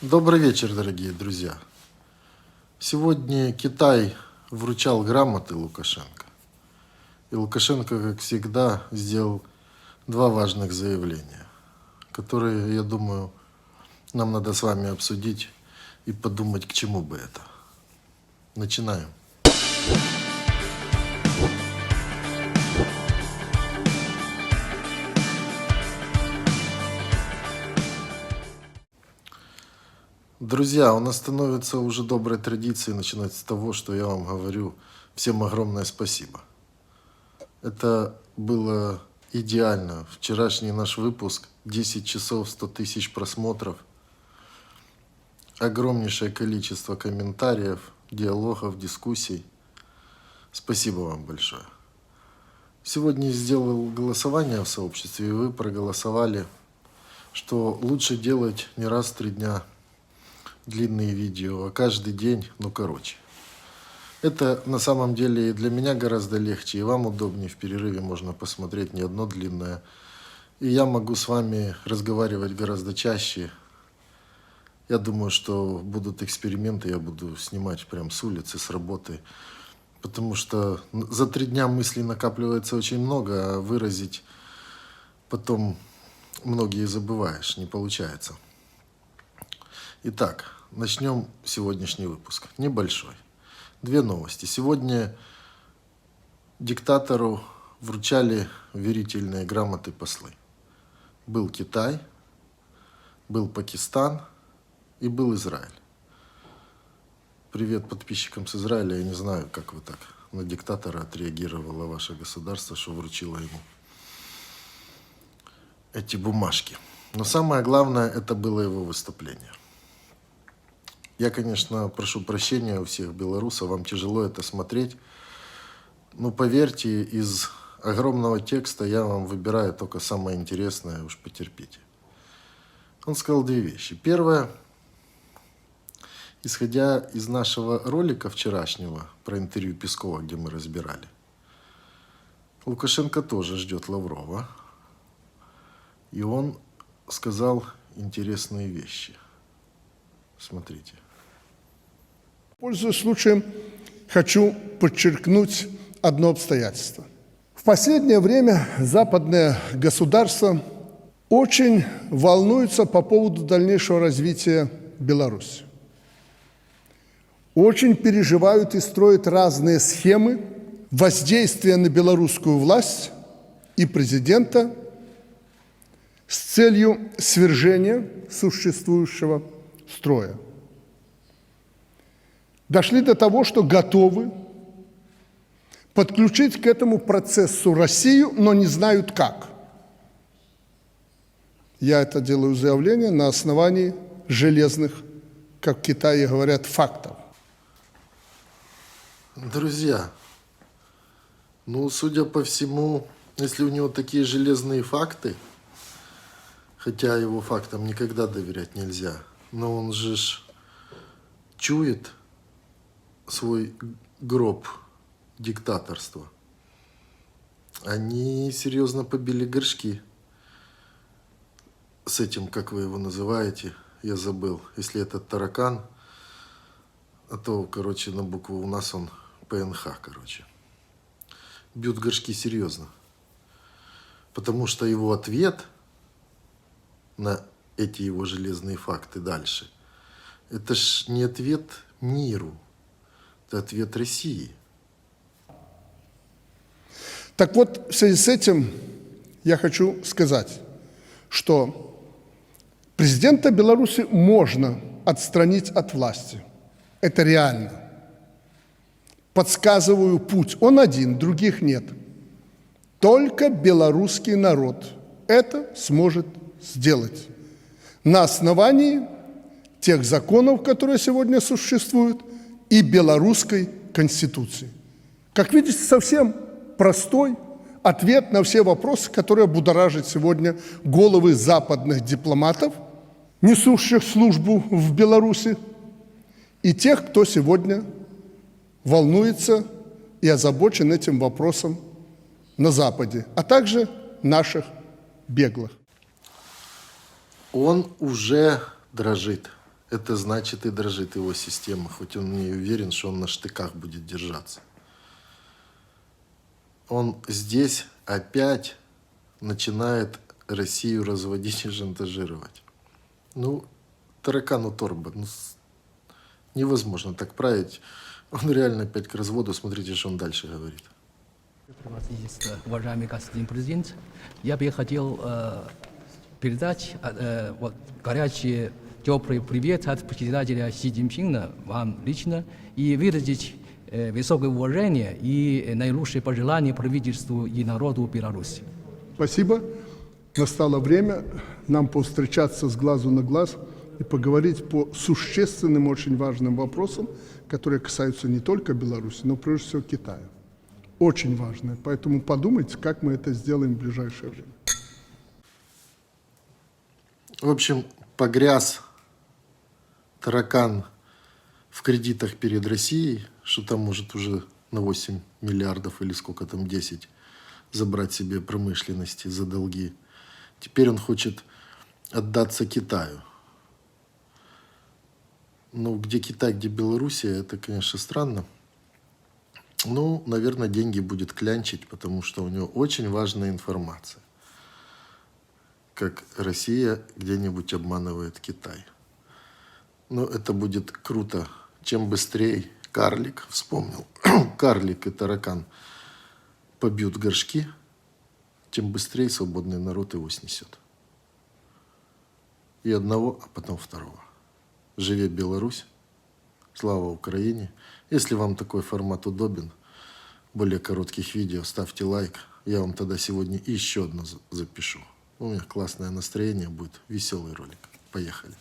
Добрый вечер, дорогие друзья. Сегодня Китай вручал грамоты Лукашенко. И Лукашенко, как всегда, сделал два важных заявления, которые, я думаю, нам надо с вами обсудить и подумать, к чему бы это. Начинаем. Друзья, у нас становится уже доброй традицией начинать с того, что я вам говорю всем огромное спасибо. Это было идеально. Вчерашний наш выпуск, 10 часов, 100 тысяч просмотров, огромнейшее количество комментариев, диалогов, дискуссий. Спасибо вам большое. Сегодня я сделал голосование в сообществе, и вы проголосовали, что лучше делать не раз в 3 дня длинные видео, а каждый день, короче. Это на самом деле и для меня гораздо легче, и вам удобнее. В перерыве можно посмотреть не одно длинное. И я могу с вами разговаривать гораздо чаще. Я думаю, что будут эксперименты, я буду снимать прям с улицы, с работы. Потому что за 3 дня мыслей накапливается очень много, а выразить потом многие забываешь, не получается. Итак, начнем сегодняшний выпуск. Небольшой. 2 новости. Сегодня диктатору вручали верительные грамоты послы. Был Китай, был Пакистан и был Израиль. Привет подписчикам с Израиля. Я не знаю, как вы так на диктатора отреагировало ваше государство, что вручило ему эти бумажки. Но самое главное, это было его выступление. Я, конечно, прошу прощения у всех белорусов, вам тяжело это смотреть. Но поверьте, из огромного текста я вам выбираю только самое интересное, уж потерпите. Он сказал 2 вещи. Первое, исходя из нашего ролика вчерашнего про интервью Пескова, где мы разбирали, Лукашенко тоже ждет Лаврова. И он сказал интересные вещи. Смотрите. Пользуясь случаем, хочу подчеркнуть одно обстоятельство. В последнее время западные государства очень волнуются по поводу дальнейшего развития Беларуси. Очень переживают и строят разные схемы воздействия на белорусскую власть и президента с целью свержения существующего строя. Дошли до того, что готовы подключить к этому процессу Россию, но не знают как. Я это делаю заявление на основании железных, как в Китае говорят, фактов. Друзья, судя по всему, если у него такие железные факты, хотя его фактам никогда доверять нельзя, но он же чует свой гроб диктаторства. Они серьезно побили горшки с этим, как вы его называете, я забыл. Если это таракан, а то, на букву у нас он ПНХ, Бьют горшки серьезно. Потому что его ответ на эти его железные факты дальше, это ж не ответ миру, это ответ России. Так вот, в связи с этим я хочу сказать, что президента Беларуси можно отстранить от власти. Это реально. Подсказываю путь. Он один, других нет. Только белорусский народ это сможет сделать на основании тех законов, которые сегодня существуют, и белорусской конституции. Как видите, совсем простой ответ на все вопросы, которые будоражат сегодня головы западных дипломатов, несущих службу в Беларуси, и тех, кто сегодня волнуется и озабочен этим вопросом на Западе, а также наших беглых. Он уже дрожит. это значит и дрожит его система, хоть он не уверен, что он на штыках будет держаться. Он здесь опять начинает Россию разводить и шантажировать. Ну, таракану торба. Ну, невозможно так править. Он реально опять к разводу. Смотрите, что он дальше говорит. Уважаемый господин президент, я бы хотел передать вот, горячий, теплый привет от председателя Си Цзиньпина вам лично и выразить высокое уважение и наилучшие пожелания правительству и народу Беларуси. Спасибо. Настало время нам повстречаться с глазу на глаз и поговорить по существенным, очень важным вопросам, которые касаются не только Беларуси, но прежде всего Китая. Очень важные. Поэтому подумайте, как мы это сделаем в ближайшее время. В общем, погряз таракан в кредитах перед Россией, что там может уже на 8 миллиардов или сколько там, 10, забрать себе промышленности за долги. Теперь он хочет отдаться Китаю. Ну, где Китай, где Белоруссия, это, конечно, странно. Ну, наверное, деньги будет клянчить, потому что у него очень важная информация. Как Россия где-нибудь обманывает Китай. Но это будет круто. Чем быстрее карлик, вспомнил, карлик и таракан побьют горшки, тем быстрее свободный народ его снесет. И одного, а потом второго. Живе Беларусь, слава Украине. Если вам такой формат удобен, более коротких видео, ставьте лайк. Я вам тогда сегодня еще одно запишу. У меня классное настроение будет, веселый ролик. Поехали.